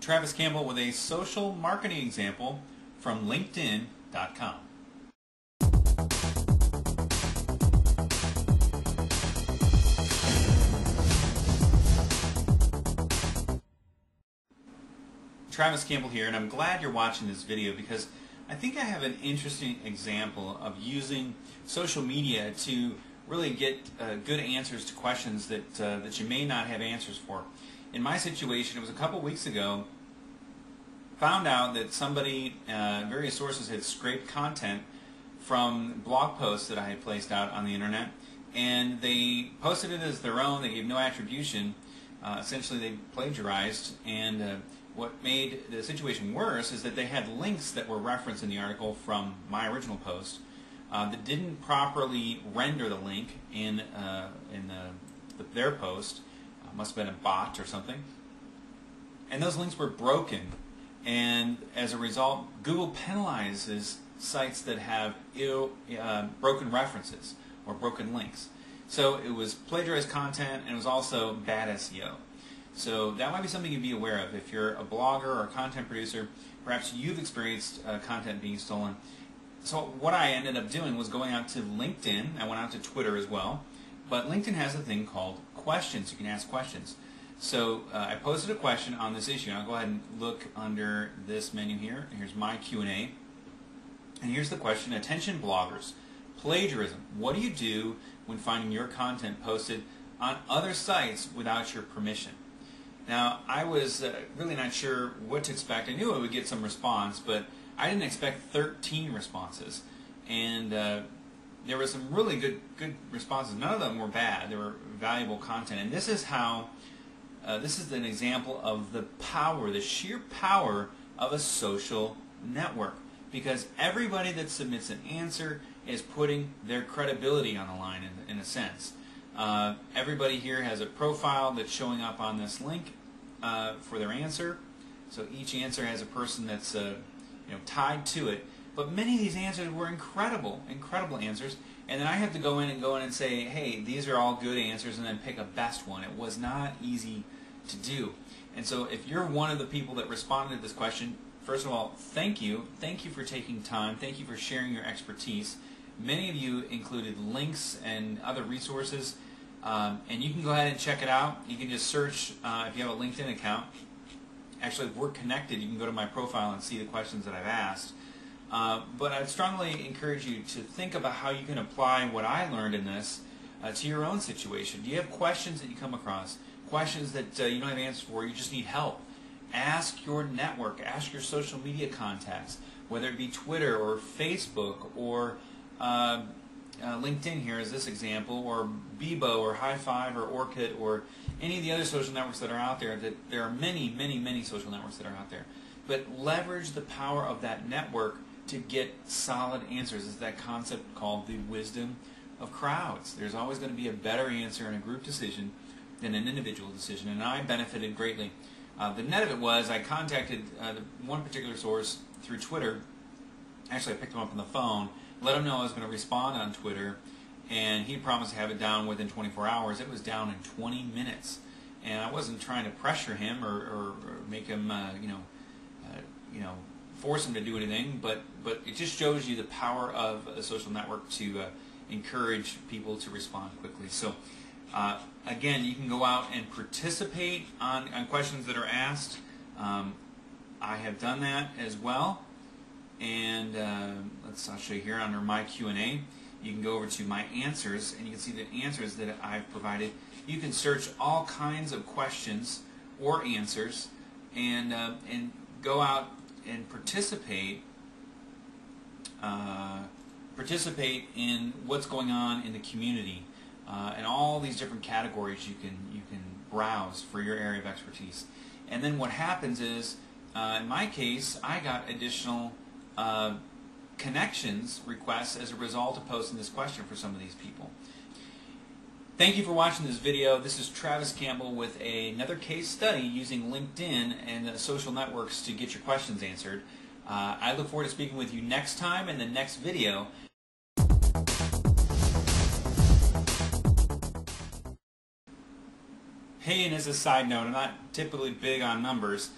Travis Campbell with a social marketing example from LinkedIn.com. Travis Campbell here, and I'm glad you're watching this video because I think I have an interesting example of using social media to really get good answers to questions that you may not have answers for. In my situation, it was a couple weeks ago, found out that somebody, various sources had scraped content from blog posts that I had placed out on the internet, and they posted it as their own. They gave no attribution. Essentially, they plagiarized, and what made the situation worse is that they had links that were referenced in the article from my original post that didn't properly render the link in their post. Must have been a bot or something. And those links were broken. And as a result, Google penalizes sites that have broken references or broken links. So it was plagiarized content, and it was also bad SEO. So that might be something you'd be aware of. If you're a blogger or a content producer, perhaps you've experienced content being stolen. So what I ended up doing was going out to LinkedIn. I went out to Twitter as well. But LinkedIn has a thing called questions. You can ask questions. So I posted a question on this issue. I'll go ahead and look under this menu here. Here's my Q&A. And here's the question. Attention bloggers. Plagiarism. What do you do when finding your content posted on other sites without your permission? Now, I was really not sure what to expect. I knew I would get some response, but I didn't expect 13 responses. And there were some really good responses. None of them were bad. They were valuable content. And this is how, this is an example of the power, the sheer power of a social network. Because everybody that submits an answer is putting their credibility on the line in a sense. Everybody here has a profile that's showing up on this link for their answer. So each answer has a person that's tied to it. But many of these answers were incredible answers. And then I have to go in and say, hey, these are all good answers, and then pick a best one. It was not easy to do. And so if you're one of the people that responded to this question, first of all, thank you. Thank you for taking time. Thank you for sharing your expertise. Many of you included links and other resources, and you can go ahead and check it out. You can just search if you have a LinkedIn account. Actually, if we're connected, you can go to my profile and see the questions that I've asked. But I'd strongly encourage you to think about how you can apply what I learned in this to your own situation. Do you have questions that you come across? Questions that you don't have answers for, you just need help. Ask your network, ask your social media contacts, whether it be Twitter or Facebook or LinkedIn here is this example, or Bebo or High Five or Orkut or any of the other social networks that are out there. That there are many social networks that are out there. But leverage the power of that network to get solid answers. It's that concept called the wisdom of crowds. There's always going to be a better answer in a group decision than an individual decision, and I benefited greatly. The net of it was I contacted one particular source through Twitter. Actually, I picked him up on the phone, let him know I was going to respond on Twitter, and he promised to have it down within 24 hours. It was down in 20 minutes, and I wasn't trying to pressure him or make him, force him to do anything, but it just shows you the power of a social network to encourage people to respond quickly. So again, you can go out and participate on questions that are asked. I have done that as well, and I'll show you here under my Q&A. You can go over to my answers, and you can see the answers that I've provided. You can search all kinds of questions or answers, and go out and participate in what's going on in the community, and all these different categories you can browse for your area of expertise. And then what happens is, in my case, I got additional connections requests as a result of posting this question for some of these people. Thank you for watching this video. This is Travis Campbell with another case study using LinkedIn and social networks to get your questions answered. I look forward to speaking with you next time in the next video. Hey, and as a side note, I'm not typically big on numbers,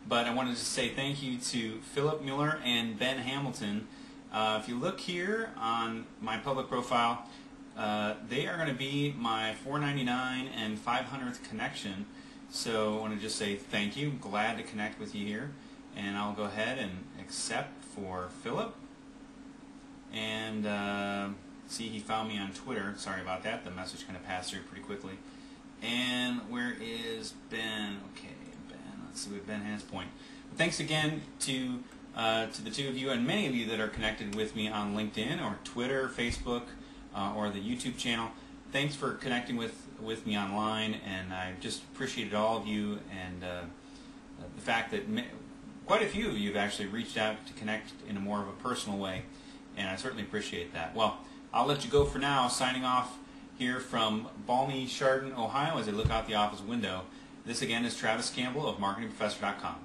but I wanted to say thank you to Philip Mueller and Ben Hamilton. If you look here on my public profile, they are going to be my 499 and 500th connection. So I want to just say thank you. Glad to connect with you here. And I'll go ahead and accept for Philip. And see, he found me on Twitter. Sorry about that. The message kind of passed through pretty quickly. And where is Ben? Okay, Ben. Let's see what Ben has. Point. Thanks again to the two of you and many of you that are connected with me on LinkedIn or Twitter, Facebook, or the YouTube channel. Thanks for connecting with me online, and I just appreciated all of you and the fact that quite a few of you have actually reached out to connect in a more of a personal way, and I certainly appreciate that. Well, I'll let you go for now, signing off here from balmy Chardon, Ohio as I look out the office window. This again is Travis Campbell of MarketingProfessor.com.